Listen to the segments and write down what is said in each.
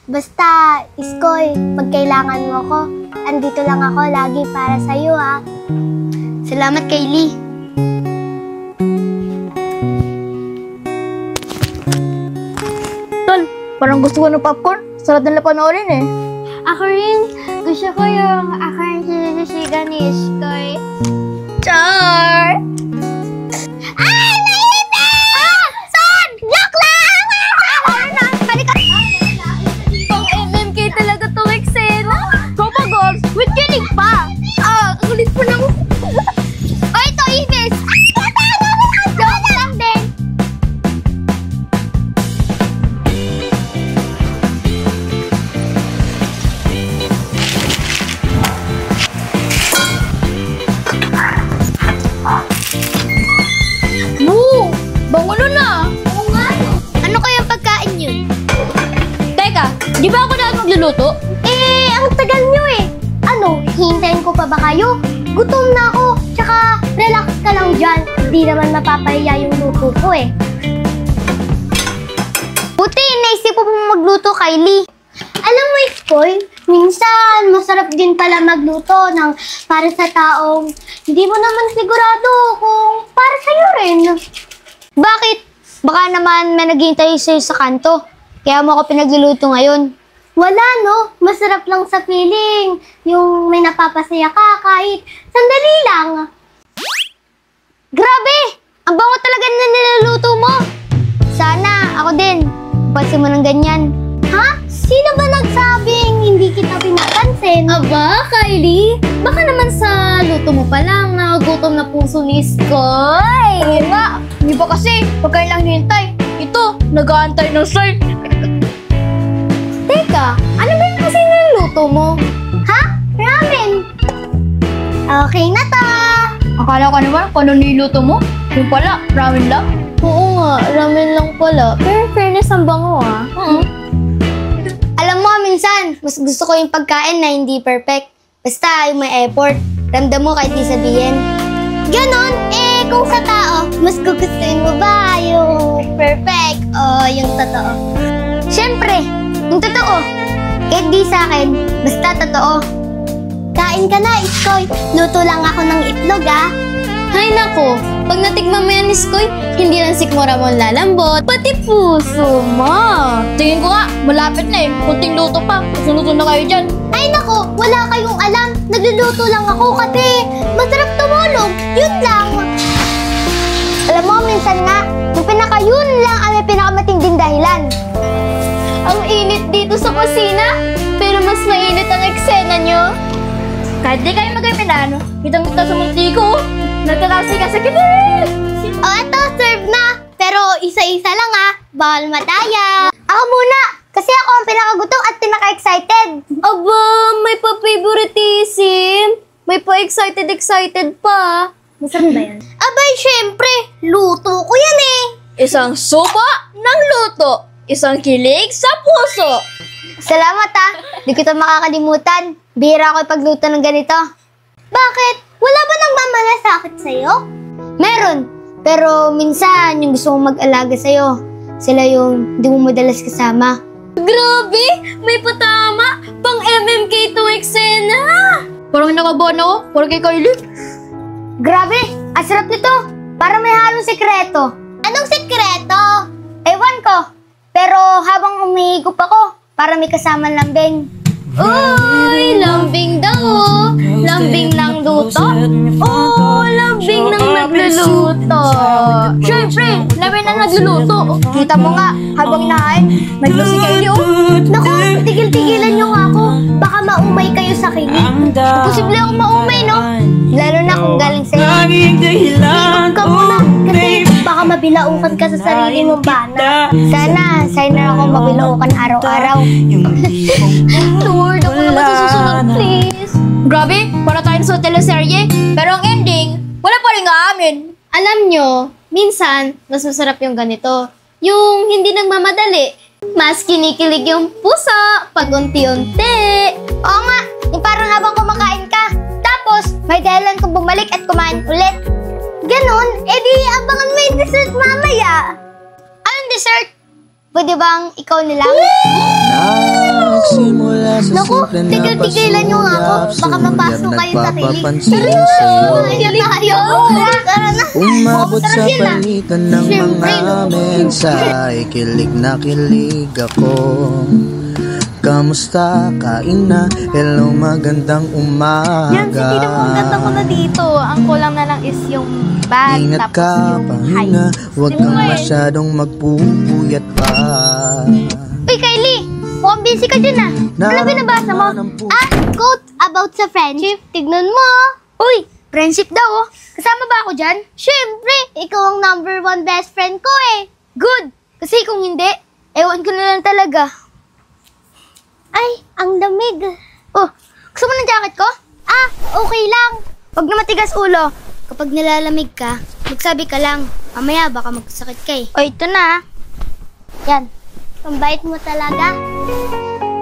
Basta, Iskoy, pag kailangan mo ko, andito lang ako lagi para sa'yo, ha. Salamat, Kylie. Tol, parang gusto ko ng popcorn. Sarap nila panoorin eh. Ako rin, gusto ko yung akang sinisiga ni Iskoy. Char! Ay! Naipit! Ah! Son! Joke lang! Balik ka! Pang MMK talaga tong eksena. Tropa girls, with kinig pa. Ang ulit po ng... O ito, Ibis! Joke lang din! Woo! Bangulo na! Oo nga, no? Ano kayang pagkain yun? Teka, di ba ako na magluluto? Ang tagal nyo eh! Ano, hintayin ko pa ba kayo? Gutom na ako, tsaka relax ka lang dyan. Di naman mapapahiya yung luto ko eh. Buti, naisip ko pa magluto, Kylie. Alam mo, Iskoy, minsan masarap din pala magluto ng para sa taong hindi mo naman sigurado kung para sa'yo rin. Bakit? Baka naman may naghihintay sa'yo sa kanto. Kaya mo ako pinagluluto ngayon. Wala, no? Masarap lang sa feeling. Yung may napapasaya ka kahit sandali lang. Grabe! Ang bango talaga na niluluto mo! Sana, ako din. Pansin mo ng ganyan. Ha? Sino ba nagsabing hindi kita pinapansin? Aba, Kylie, baka naman sa luto mo pa lang nakagutom na puso ni Skoy. Oo nga, hindi ba kasi pagkain lang hinintay. Ito, nag-aantay ng sir. Teka, ano ba yung kasi niluto mo? Ha? Ramen! Okay na to! Akala ko naman kung ano niluto mo. Yung pala, ramen lang. Oo nga, ramen lang pala. Pero fairness ang bango ah. Alam mo, minsan, mas gusto ko yung pagkain na hindi perfect. Basta yung may effort. Ramdam mo kahit di sabihin. Ganon, kung sa tao, mas gugustuhin mo ba yung perfect o yung totoo? Siyempre, yung totoo. Kahit di sa akin, basta totoo. Kain ka na, Iskoy. Luto lang ako ng itlog, ah. Hay nako, pag natikman mo yan, Iskoy, hindi lang sikmura mo lalambot, pati puso mo. Tingin ko nga, malapit na eh. Kunting luto pa, sunuto na kayo dyan. Ay nako, wala kayong alam. Nagluluto lang ako kasi masarap tumulog. Yun lang. Alam mo, minsan nga, yung pinaka-yun lang ang may pinakamatinding dahilan. Ang init dito sa kusina, pero mas mainit ang eksena nyo. Kahit di kayo magpinano, kitang-kita sa munti ko. Natalasi ka sa kilig! O eto, serve na. Pero isa-isa lang ah. Bawal madaya. Ako muna! Kasi ako ang pinakagutom at pinaka-excited. Aba, may pa-favoritism. May pa-excited pa. Masarap ba yan? Abay, syempre. Luto ko yan eh. Isang sopa ng luto. Isang kilig sa puso. Salamat ah. Di kita makakalimutan. Bihira ako ipagluto ng ganito. Bakit? Wala ba nang mamalasakit sa'yo? Meron. Pero minsan yung gusto kong mag-alaga sa'yo. Sila yung di mo madalas kasama. Grabe! May patama! Pang MMK to eksena! Parang nakabuan ako. Parang kay Kylie. Grabe! Ang sarap nito! Parang may halong sekreto. Anong sekreto? Ewan ko. Pero habang umihigop ako, para may kasama lambing. Uy! Lambing daw! Lambing ng luto? Oh! Lambing ng nagluluto! Siyempre! Lambing ng nagluluto! Kita mo nga, habang inahain, naglo si Kylie oh! Naku, tigil-tigilan nyo nga ako. Baka maumay kayo sa kilig. Posible akong maumay, no? Lalo na kung galing sa'yo. Inom ka muna kasi baka mabilaukan ka sa sarili mong bana. Sana, na ako mabilaukan araw-araw. Lord, ako naman sa susunod, please. Grabe, para tayo sa teleserye. Pero ang ending, wala pa rin amin. Alam nyo, minsan, mas masarap yung ganito. Yung hindi nagmamadali. Mas kinikilig yung puso pag unti-unti. Oo nga, yung parang habang kumakain ka. Tapos, may dahilan kung bumalik at kumain ulit. Ganon, edi abangan mo yung dessert mamaya. Anong dessert? Pwede bang ikaw na lang? Nagsimula sa Naku, simple na tigil-tigilan niyo nga ako. pasulyap, Baka mapasok kayo sa nagpapapansin kilig. sa'yo. Ayan tayo. Tara na. Umabot sa Sarap yun, ah. palitan ng Siyempre, mga no? mensahe, kilig na kilig ako. Kamusta? Kain na? Hello, magandang umaga. Yan, hindi na mo ganda ko na dito. Ang kulang na lang is yung bag, Ingat tapos ka, yung pahinga. height. Huwag kang masyadong magpupuyat pa. Uy, Kylie! Mukhang busy ka dyan Ano binabasa mo? Quote about sa friendship. Tignan mo. Uy, friendship daw Kasama ba ako dyan? Siyempre, ikaw ang #1 best friend ko eh. Good! Kasi kung hindi, ewan ko na lang talaga. Ay, ang damig. Oh, gusto mo ng jacket ko? Ah, okay lang. Huwag na matigas ulo. Kapag nilalamig ka, magsabi ka lang. Mamaya baka magsakit ka eh. O, ito na. Yan. Ang bait mo talaga.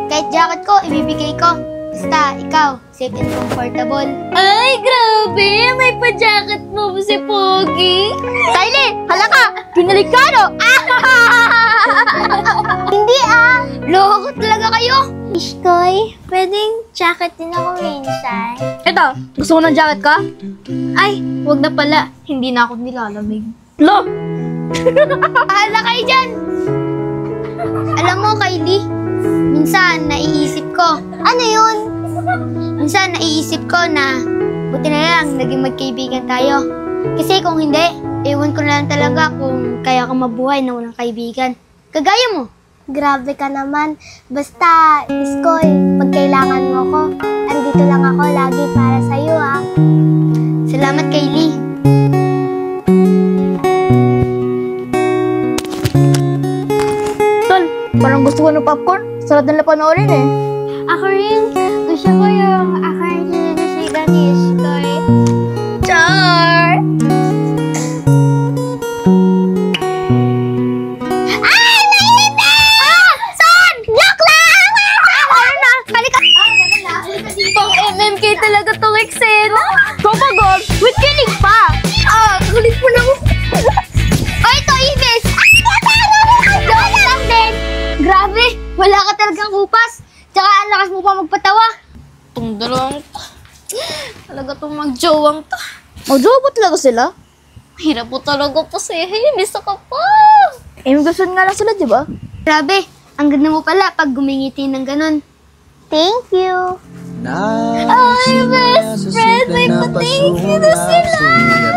Kahit jacket ko, ibibigay ko. Basta, ikaw, safe and comfortable. Ay, grabe! May pa-jacket mo si Pogi. Kylie, hala ka! Pinalikado! Hindi Loko talaga kayo! Iskoy, pwedeng jacket din ako minsan. Ito, gusto mo ng jacket ka? Ay, wag na pala. Hindi na ako nilalamig. Lo! Hala kayo dyan! Alam mo, Kylie, minsan naiisip ko. Ano yun? Minsan naiisip ko na buti na lang naging magkaibigan tayo. Kasi kung hindi, ewan ko na lang talaga kung kaya ka mabuhay na walang kaibigan. Kagaya mo. Grabe ka naman. Basta, Iskoy, pag kailangan mo ko, andito lang ako lagi para sa'yo Salamat, Kylie. Tol, parang gusto ko ng popcorn. Sarap na panoorin eh. Ako rin. Gusto ko yung akala na si Iskoy. Char! MMK talaga tong eksena. Propagol, with kilig pa. Kulit mo lang. Ay, ito, Ives. Joke lang din. Grabe, wala ka talagang kupas. Tsaka ang lakas mo pa magpatawa. Itong dalawang talaga itong magjowang to. Magjowa po talaga sila? Hirap po talaga po siya. Bisa ka pa. Gusto nga lang sila, di ba? Grabe, ang ganda mo pala pag gumingiti ng ganun. Thank you. Ay, best friend, may pa-thank you na sila.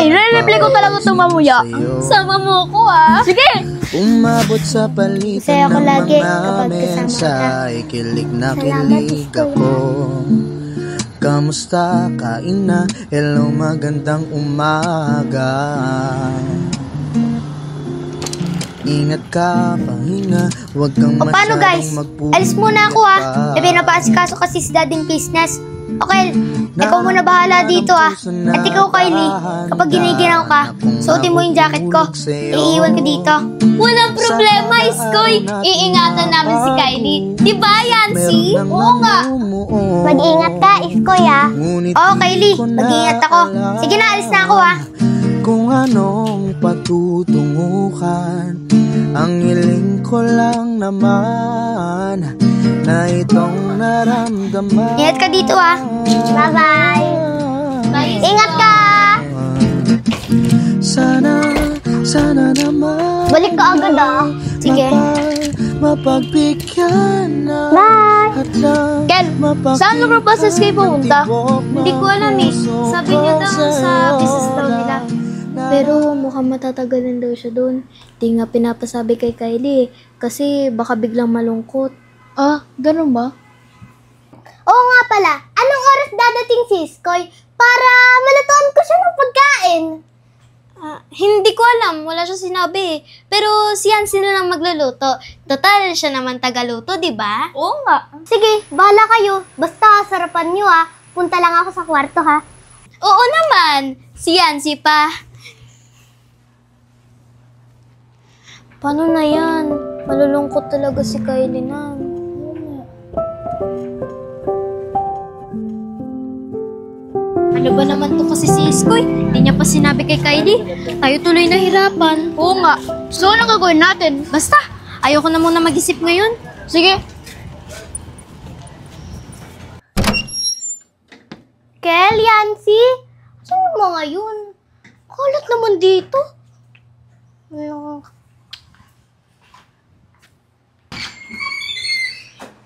I-replay ko talaga itong mamuya. Sama mo ko Sige! Umabot sa Masaya palitan ako ng lagi mga kapag kasama ka. mensahe, kilig na Salamat, kilig Iskoy. ako. Kamusta? Kain na? Hello, magandang umaga. Ingat ka, pahinga. Huwag kang O paano guys? Alis muna ako May pinapaasikaso kasi si Dading Business. Okay, ikaw muna bahala dito At ikaw, Kylie, kapag giniginaw ka, suotin mo yung jacket ko. Iiwan ko dito. Walang problema, Iskoy. Iingatan namin si Kylie. Diba, Yancy? Oo nga. Mag-ingat ka, Iskoy Oo, Kylie, mag-iingat ako. Sige na, alis na ako Kung anong patutunguhan, ang hiling ko lang naman na itong naramdaman. Ingat ka dito Bye-bye. Ingat ka. Sana naman Balik ka agad Sige. Mapagbigyan na Bye. at lang Ken, saan lugar ba sa Sky pumunta? Hindi ko alam Sabi niya daw sa business daw nila. Pero mukhang matatagalan daw siya doon. Di nga pinapasabi kay Kylie kasi baka biglang malungkot. Ganun ba? Oo nga pala, anong oras dadating si Iskoy para malutuan ko siya ng pagkain? Hindi ko alam. Wala siya sinabi Pero si Yancy na lang magluluto. Total, siya naman tagaluto, di ba? Oo nga. Sige, bahala kayo. Basta sarapan niyo Punta lang ako sa kwarto Oo naman. Si Yancy pa. Paano na yan? Malulungkot talaga si Kylie na. Ano ba naman to kasi si Iskoy? Hindi niya pa sinabi kay Kylie. Tayo tuloy nahirapan. Oo nga. So, anong gagawin natin? Basta, Ayoko na muna mag-isip ngayon. Sige. Kel, Yancy, saan yung mga yun? Kulat naman dito. Ano?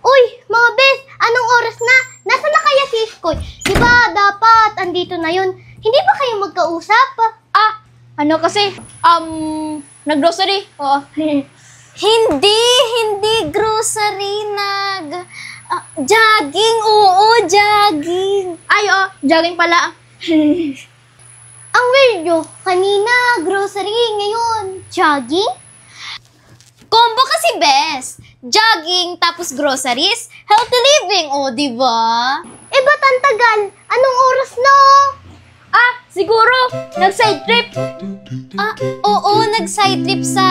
Uy, mga bes, anong oras na? Nasaan na kaya si Iskoy? Diba, dapat, andito na yun. Hindi ba kayo magkausap? Ano kasi? Nag-grocery. Oo. Hindi grocery, jogging, oo, jogging. Ay, jogging pala. Ang weird nyo, kanina grocery, ngayon jogging? Combo kasi, best. Jogging, tapos groceries, healthy living, di ba? Eh, ba't ang tagal? Anong oras na? Siguro, nag-side trip. Oo, nag-side trip sa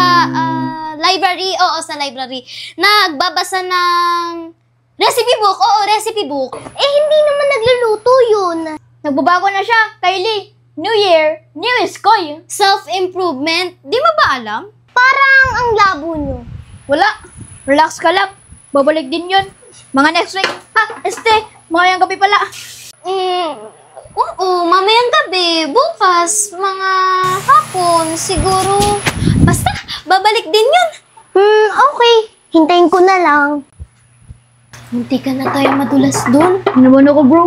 library. Oo, sa library. Nagbabasa ng recipe book. Oo, recipe book. Eh, hindi naman nagluluto yun. Nagbabago na siya, Kylie. New Year, new Iskoy. Self-improvement. Di mo ba alam? Parang ang labo nyo. Wala. Relax ka lang. Babalik din yun. Mga next week. Mga gabi pala. Oo, mamayang gabi. Bukas, mga hapon, siguro. Basta, babalik din yun. Okay. Hintayin ko na lang. Munti ka na tayo madulas doon. Ano naman ako, bro?